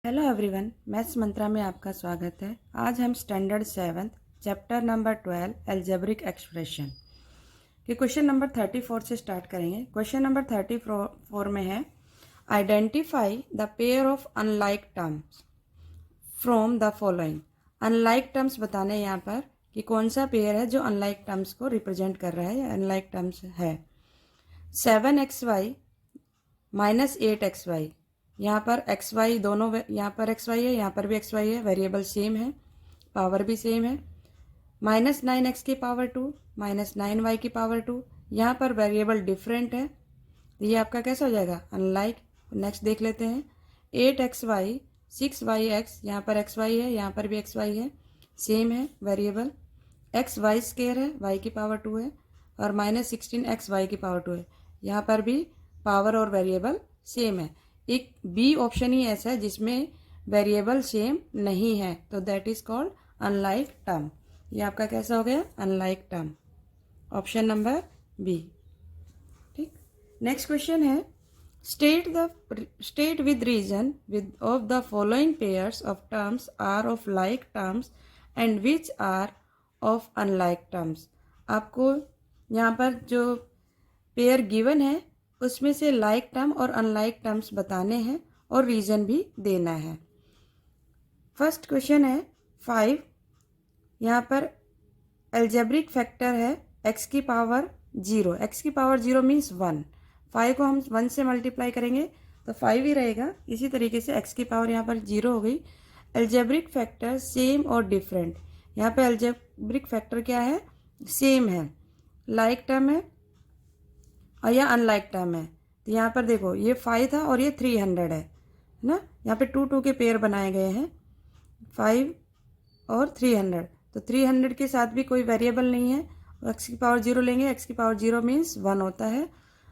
Hello everyone, maths मंत्रा में आपका स्वागत है। आज हम standard 7 chapter number 12 algebraic expression के क्वेश्चन नंबर 34 से स्टार्ट करेंगे। क्वेश्चन नंबर 34 में है identify the pair of unlike terms from the following. Unlike terms बताने हैं यहाँ पर कि कौन सा पेयर है जो अनलाइक टर्म्स को रिप्रेजेंट कर रहा है या अनलाइक टर्म्स है। 7xy माइनस 8xy, यहाँ पर एक्स वाई दोनों, यहाँ पर एक्स वाई है, यहाँ पर भी एक्स वाई है, वेरिएबल सेम है, पावर भी सेम है। माइनस 9x की पावर 2 माइनस 9y की पावर 2, यहाँ पर वेरिएबल डिफरेंट है, तो ये आपका कैसा हो जाएगा अनलाइक। नेक्स्ट देख लेते हैं 8xy 6yx, यहाँ पर एक्स वाई है, यहाँ पर भी एक्स वाई है, सेम है वेरिएबल। एक्स वाई स्केयर है, y की पावर 2 है, और माइनस 16xy की पावर 2 है, यहाँ पर भी पावर और वेरिएबल सेम है। एक बी ऑप्शन ही ऐसा है जिसमें वेरिएबल सेम नहीं है, तो that is called unlike term. ये आपका कैसा हो गया unlike term, option number B. ठीक, नेक्स्ट क्वेश्चन है state with reason with of the following pairs of terms are of like terms and which are of unlike terms. आपको यहाँ पर जो पेयर गिवन है उसमें से लाइक टर्म और अनलाइक टर्म्स बताने हैं और रीजन भी देना है। फर्स्ट क्वेश्चन है 5, यहाँ पर एल्जेब्रिक फैक्टर है x की पावर 0। x की पावर 0 मीन्स 1। 5 को हम 1 से मल्टीप्लाई करेंगे तो 5 ही रहेगा। इसी तरीके से x की पावर यहाँ पर 0 हो गई। एल्जेब्रिक फैक्टर सेम और डिफरेंट, यहाँ पे एल्जेब्रिक फैक्टर क्या है सेम है, लाइक टर्म है और यह अनलाइक टर्म है। तो यहाँ पर देखो ये 5 था और ये 300 है ना, यहाँ पे 2 2 के पेयर बनाए गए हैं 5 और 300। तो 300 के साथ भी कोई वेरिएबल नहीं है, x की पावर 0 लेंगे, x की पावर 0 मीन्स 1 होता है,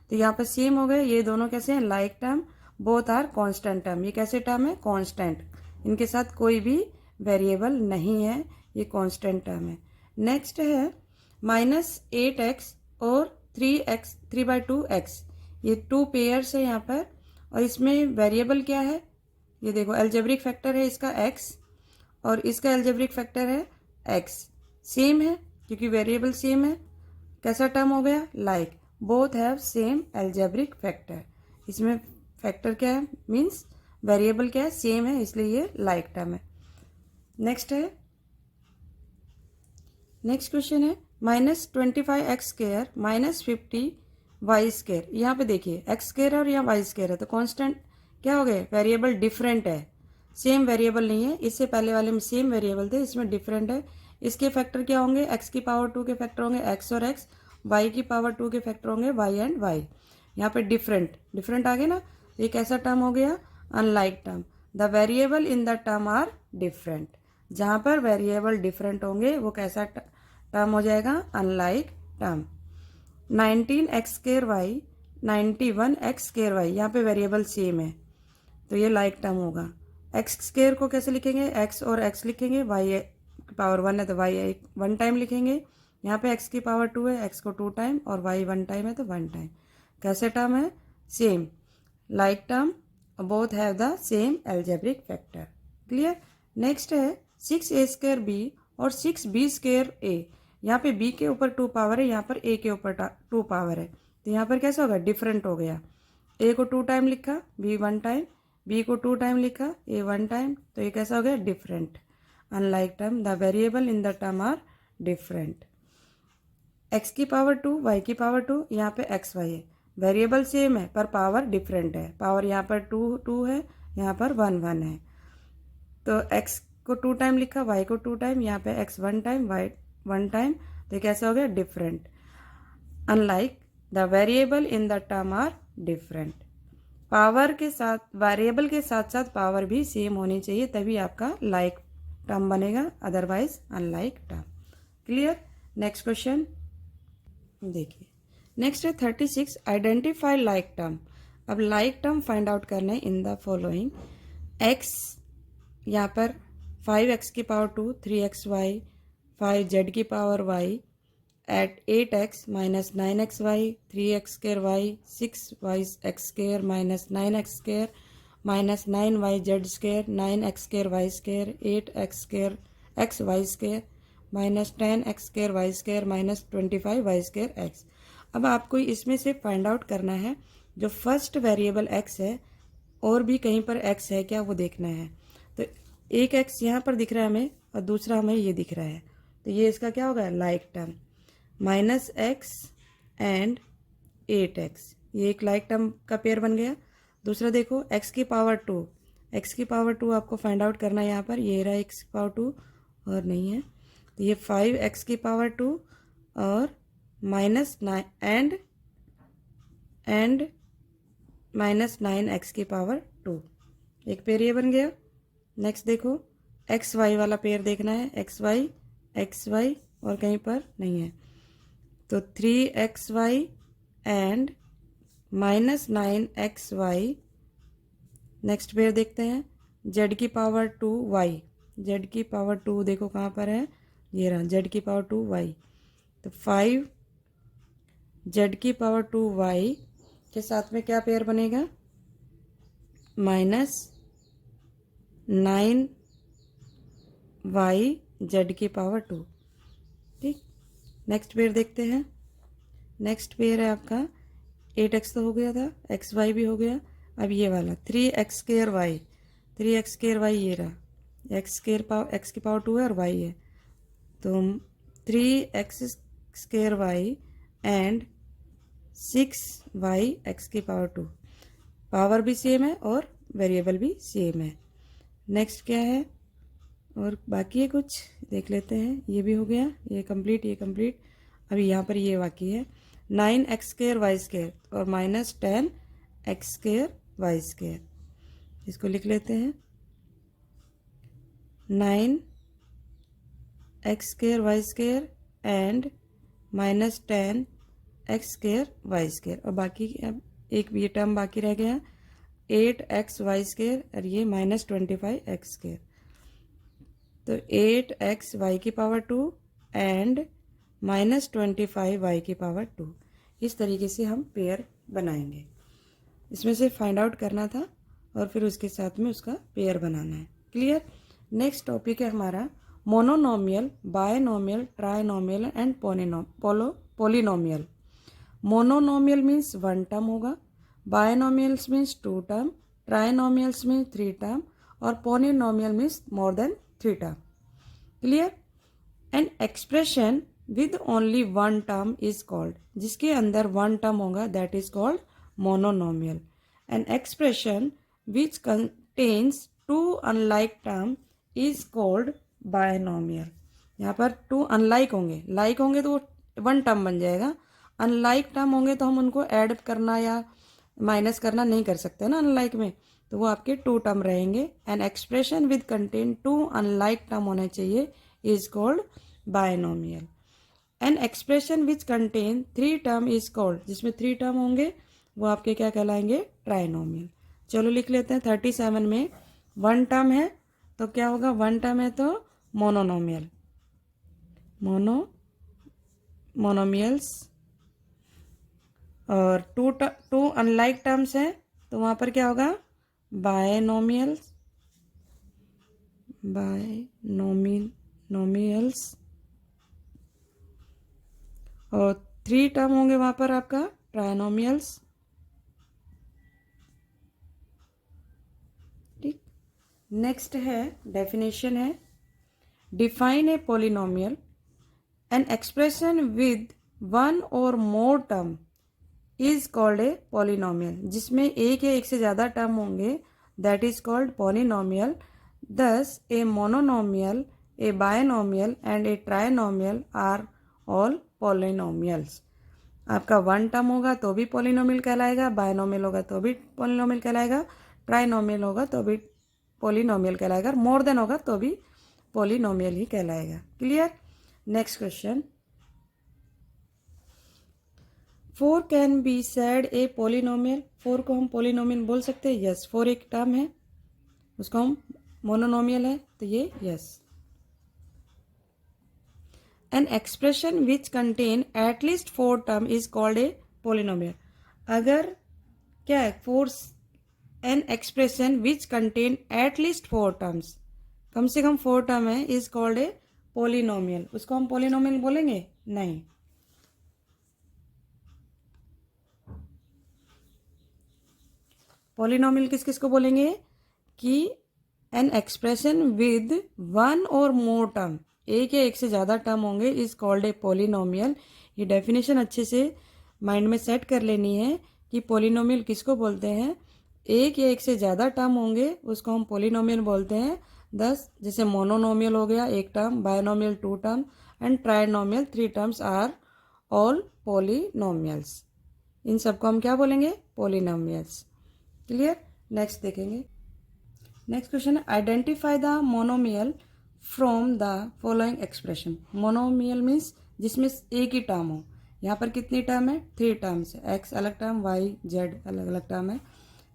तो यहाँ पर सेम हो गए। ये दोनों कैसे हैं like term, both are constant term. ये कैसे टर्म है कांस्टेंट, इनके साथ कोई भी वेरिएबल नहीं है, ये कांस्टेंट टर्म है। नेक्स्ट है माइनस 8x और 3/2x, ये 2 पेयर्स है यहाँ पर, और इसमें वेरिएबल क्या है ये देखो, एल्जेब्रिक फैक्टर है इसका x और इसका एल्जेब्रिक फैक्टर है x, सेम है क्योंकि वेरिएबल सेम है। कैसा टर्म हो गया like, both have same algebraic factor. इसमें फैक्टर क्या है मीन्स वेरिएबल क्या है सेम है, इसलिए ये लाइक टर्म है। नेक्स्ट क्वेश्चन है minus 25x square minus 50y square. यहाँ पे देखिए x स्क्वायर और यहाँ y स्क्वायर है, तो कांस्टेंट क्या हो गए वेरिएबल डिफरेंट है, सेम वेरिएबल नहीं है। इससे पहले वाले में सेम वेरिएबल थे, इसमें डिफरेंट है। इसके फैक्टर क्या होंगे, x की पावर 2 के फैक्टर होंगे x और x, y की पावर 2 के फैक्टर होंगे y एंड y। यहाँ पे डिफरेंट आ गए ना, तो ये कैसा टर्म हो गया unlike term. The variable in the term are different, जहाँ पर वेरिएबल डिफरेंट होंगे वो कैसा टर्म हो जाएगा unlike term. 19x square y 91x square y, यहाँ पे वेरिएबल सेम है तो ये लाइक टर्म होगा। x स्क्वायर को कैसे लिखेंगे, x और x लिखेंगे, y की पावर 1 है तो y 1 टाइम लिखेंगे। यहाँ पे x की पावर 2 है, x को 2 टाइम, और y 1 टाइम है तो 1 टाइम। कैसे टर्म है same, like term, both have the same algebraic factor. Clear. Next है 6a स्क्वायर b और 6b स्क्वायर a। यहाँ पे b के ऊपर 2 पावर है, यहाँ पर a के ऊपर 2 पावर है, तो यहाँ पर कैसा होगा डिफरेंट हो गया। a को 2 टाइम लिखा, b 1 टाइम, b को 2 टाइम लिखा, a 1 टाइम, तो ये कैसा हो गया different, unlike term. The variable in the term are different. x की पावर 2 y की पावर 2, यहाँ पे x y है, वेरिएबल सेम है पर पावर डिफरेंट है। पावर यहाँ पर 2 2 है, यहाँ पर 1 1 है, तो x को 2 टाइम लिखा, y को 2 टाइम, यहाँ पे x 1 टाइम, y 1 टाइम, तो कैसा हो गया different, unlike. The variable in the term are different. Power के साथ वेरिएबल के साथ साथ पावर भी सेम होनी चाहिए, तभी आपका लाइक टर्म बनेगा, otherwise unlike term. Clear. Next question देखिए, नेक्स्ट है 36 आइडेंटिफाई लाइक टर्म। अब लाइक टर्म फाइंड आउट करना है इन द फॉलोइंग। x यहाँ पर 5x की पावर 2 3xy 5z की पावर y एट 8x माइनस 9xy 3x स्क्र y 6y x स्क्र माइनस 9x स्क्र minus 9y z² 9x² y² 8x² xy² minus 10x² y² minus 25y² x। अब आपको इसमें से फाइंड आउट करना है जो फर्स्ट वेरिएबल x है और भी कहीं पर x है क्या वो देखना है। तो एक x यहाँ पर दिख रहा है हमें और दूसरा हमें ये दिख रहा है, तो ये इसका क्या होगा like term minus x and 8x, ये एक लाइक टर्म का पेयर बन गया। दूसरा देखो x की पावर 2, x की पावर 2 आपको फाइंड आउट करना है यहाँ पर, ये रहा x की पावर 2 और नहीं है, तो ये 5x की पावर 2 और माइनस 9 एंड माइनस 9x की पावर 2, एक पेयर ये बन गया। नेक्स्ट देखो एक्स वाई वाला पेयर देखना है, एक्स वाई और कहीं पर नहीं है, तो 3xy and minus 9xy। Next pair देखते हैं z की पावर 2y, z की पावर 2 देखो कहाँ पर है, ये रहा z की पावर 2y, तो 5 z की पावर 2y के साथ में क्या पेयर बनेगा माइनस 9y z की पावर 2। ठीक, नेक्स्ट पेयर देखते हैं। नेक्स्ट पेयर है आपका 8x तो हो गया था, xy भी हो गया, अब ये वाला 3x² y ये रहा, x की पावर 2 है और y है, तो 3x² y and 6y x की पावर 2, पावर भी सेम है और वेरिएबल भी सेम है। नेक्स्ट क्या है और बाकी है कुछ देख लेते हैं, ये भी हो गया, ये कंप्लीट। अभी यहाँ पर ये बाकी है 9x² y² और माइनस 10x² y², इसको लिख लेते हैं 9x² y² and minus 10x² y², और बाकी अब एक ये टर्म बाकी रह गया 8x y² और ये माइनस 25x², तो 8x y की पावर 2 एंड माइनस 25 y की पावर 2। इस तरीके से हम पेयर बनाएंगे, इसमें से फाइंड आउट करना था और फिर उसके साथ में उसका पेयर बनाना है। क्लियर। नेक्स्ट टॉपिक है हमारा mononomial, binomial, trinomial and polynomial. Mononomial means 1 term होगा, binomials means 2 term, trinomials means 3 term और polynomial means more than 3 term. Clear. An expression with only 1 term is called, जिसके अंदर 1 term होगा that is called mononomial. An expression which contains 2 unlike term is called binomial. यहाँ पर 2 unlike होंगे, like होंगे तो वो 1 टर्म बन जाएगा, अनलाइक टर्म होंगे तो हम उनको ऐड करना या माइनस करना नहीं कर सकते ना अनलाइक में, तो वो आपके 2 टर्म रहेंगे। N expression with contain 2 unlike term होना चाहिए is called binomial. N expression which contain 3 term is called, जिसमें 3 टर्म होंगे वो आपके क्या कहलाएंगे ट्राइनोमियल। चलो लिख लेते हैं 37 में 1 टर्म है तो क्या होगा, 1 टर्म है तो मोनोनोमियल, मोनोमियल्स, और 2 अनलाइक टर्म्स हैं तो वहाँ पर क्या होगा बायनोमियल्स, और 3 टर्म होंगे वहाँ पर आपका ट्राइनोमियल्स। ठीक, नेक्स्ट है डेफिनेशन है, define a polynomial, N expression with 1 और मोर term is called a polynomial, जिसमें एक या एक से ज़्यादा टर्म होंगे that is called polynomial. Thus a mononomial, a binomial and a trinomial are all polynomials. आपका 1 टर्म होगा तो भी पोलिनोमियल कहलाएगा, बायनोमियल होगा तो भी पोलिनोमियल कहलाएगा, ट्राइनोमियल होगा तो भी पोलिनोमियल कहलाएगा, मोर देन होगा तो भी पोलिनोमियल ही कहलाएगा। Clear. Next question, 4 can be said A polynomial, 4 को हम पोलिनोमियल बोल सकते हैं, यस। 4 एक टर्म है उसको हम मोनोनोमियल है तो ये yes. An expression which contain at least 4 term is called a polynomial, अगर क्या है 4 an expression which contain at least 4 terms, कम से कम 4 टर्म है, इज कॉल्ड ए पोलिनोमियल। उसको हम पोलिनोमियल बोलेंगे? नहीं। पोलिनोमियल किस किस को बोलेंगे कि एन एक्सप्रेशन विद वन और मोर टर्म, एक या एक से ज़्यादा टर्म होंगे, इज कॉल्ड ए पोलिनोमियल। ये डेफिनेशन अच्छे से माइंड में सेट कर लेनी है कि पोलिनोमियल किसको बोलते हैं। एक या एक से ज़्यादा टर्म होंगे उसको हम पोलिनोमियल बोलते हैं। जैसे मोनोनोमियल हो गया एक term, binomial 2 term and trinomial 3 terms are all polynomials. इन सबको हम क्या बोलेंगे? पोलिनोमियल्स। क्लियर? नेक्स्ट देखेंगे। नेक्स्ट क्वेश्चन है identify the monomial from the following expression. Monomial means जिसमें एक ही टर्म हो। यहाँ पर कितनी टर्म है? 3 टर्म्स है। एक्स अलग टर्म, वाई जेड अलग अलग टर्म है।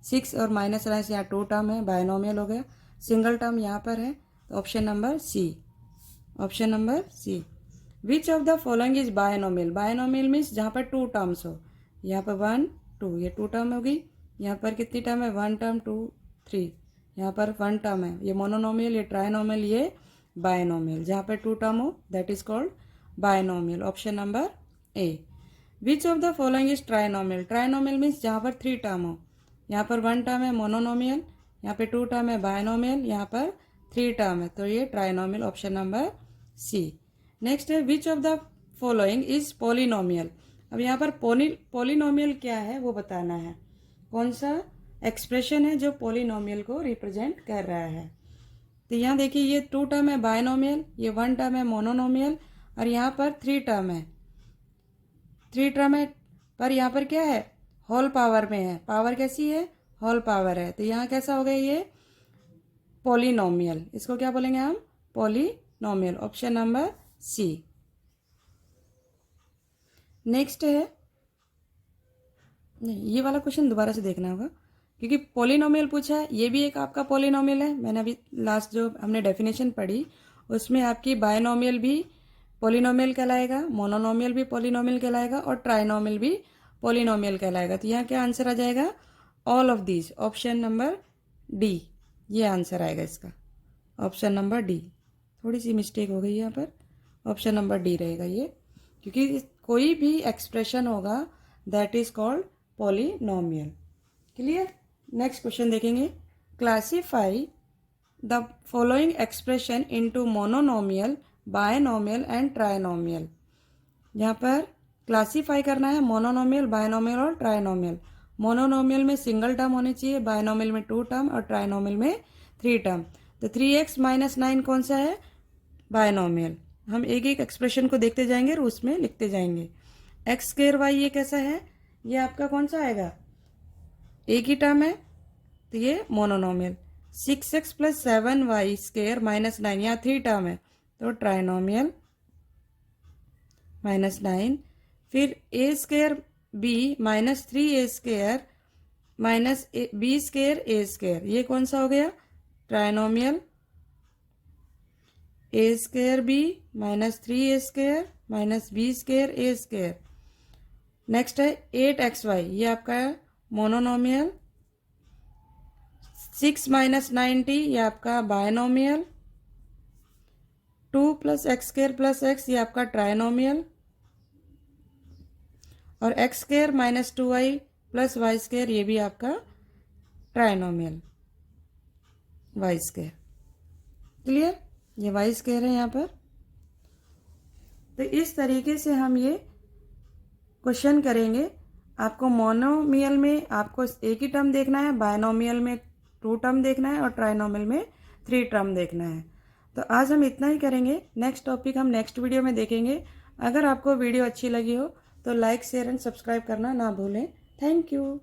6 और माइनस राइस यहाँ 2 टर्म है, बायनोमियल हो गया। सिंगल टर्म यहाँ पर है, तो option number C. Option number C. Which of the following is binomial. Binomial means जहाँ पर 2 टर्म्स हो। यहाँ पर 1 2, ये 2 टर्म होगी। यहाँ पर कितनी टर्म है? 1 टर्म 2 3, यहाँ पर 1 टर्म है। ये मोनोनोमियल, ये ट्राइनोमियल, ये बायनोमियल। जहाँ पर 2 टर्म हो that is called binomial. Option number A. Which of the following is trinomial. Trinomial means जहाँ पर 3 टर्म हो। यहाँ पर 1 टर्म है मोनोनोमियल, यहाँ पे 2 टर्म है बायनोमियल, यहाँ पर 3 टर्म है, तो ये trinomial. Option number C. Next है which of the following is polynomial. अब यहाँ पर पोलिनोमियल क्या है वो बताना है। कौन सा एक्सप्रेशन है जो पोलिनोमियल को रिप्रेजेंट कर रहा है। तो यहाँ देखिए ये 2 टर्म है बायनोमियल, ये 1 टर्म है मोनोनोमियल, और यहाँ पर 3 टर्म है। 3 टर्म है पर यहाँ पर क्या है? होल पावर में है। पावर कैसी है? होल पावर है। तो यहाँ कैसा हो गया? ये पोलिनोमियल। इसको क्या बोलेंगे हम? Polynomial. Option number C. Next है, नहीं ये वाला क्वेश्चन दोबारा से देखना होगा क्योंकि पोलिनोमियल पूछा है। ये भी एक आपका पोलिनोमियल है। मैंने अभी लास्ट जो हमने डेफिनेशन पढ़ी उसमें आपकी बायनोमियल भी पोलिनोमियल कहलाएगा, मोनोनोमियल भी पोलिनोमियल कहलाएगा और ट्राइनोमियल भी पोलिनोमियल कहलाएगा। तो यहाँ क्या आंसर आ जाएगा? All of these. Option number D, ये आंसर आएगा इसका। Option number D. थोड़ी सी मिस्टेक हो गई यहाँ पर, ऑप्शन नंबर डी रहेगा ये, क्योंकि कोई भी एक्सप्रेशन होगा that is called polynomial. Clear? Next question देखेंगे। Classify the following expression into mononomial, binomial and trinomial. यहाँ पर क्लासीफाई करना है मोनोनोमियल, बायनोमियल और ट्राइनोमियल। मोनोनोमियल में सिंगल टर्म होनी चाहिए, बायनोमियल में 2 टर्म और ट्राइनोमियल में 3 टर्म। तो 3x - 9 कौन सा है? बायनोमियल। हम एक एक एक्सप्रेशन को देखते जाएंगे और उसमें लिखते जाएंगे। x² y ये कैसा है? ये आपका कौन सा आएगा? एक ही टर्म है तो ये मोनोनोमियल। 6x + 7y² - 9 यहाँ 3 टर्म है तो ट्राइनोमियल -9। फिर a² b - 3a² - b² a², ये कौन सा हो गया? Trinomial. a² b - 3a² - b² a²। Next है 8xy, ये आपका है मोनोनोमियल। 6 - 90 ये आपका बायनोमियल। 2 + x² + x ये आपका ट्राइनोमियल। और x² - 2y + y² ये भी आपका ट्राइनोमियल, y²। क्लियर? ये y² है यहाँ पर। तो इस तरीके से हम ये क्वेश्चन करेंगे। आपको मोनोमियल में आपको एक ही टर्म देखना है, बायनोमियल में 2 टर्म देखना है और ट्राइनोमियल में 3 टर्म देखना है। तो आज हम इतना ही करेंगे। नेक्स्ट टॉपिक हम नेक्स्ट वीडियो में देखेंगे। अगर आपको वीडियो अच्छी लगी हो तो लाइक, शेयर एंड सब्सक्राइब करना ना भूलें। Thank you.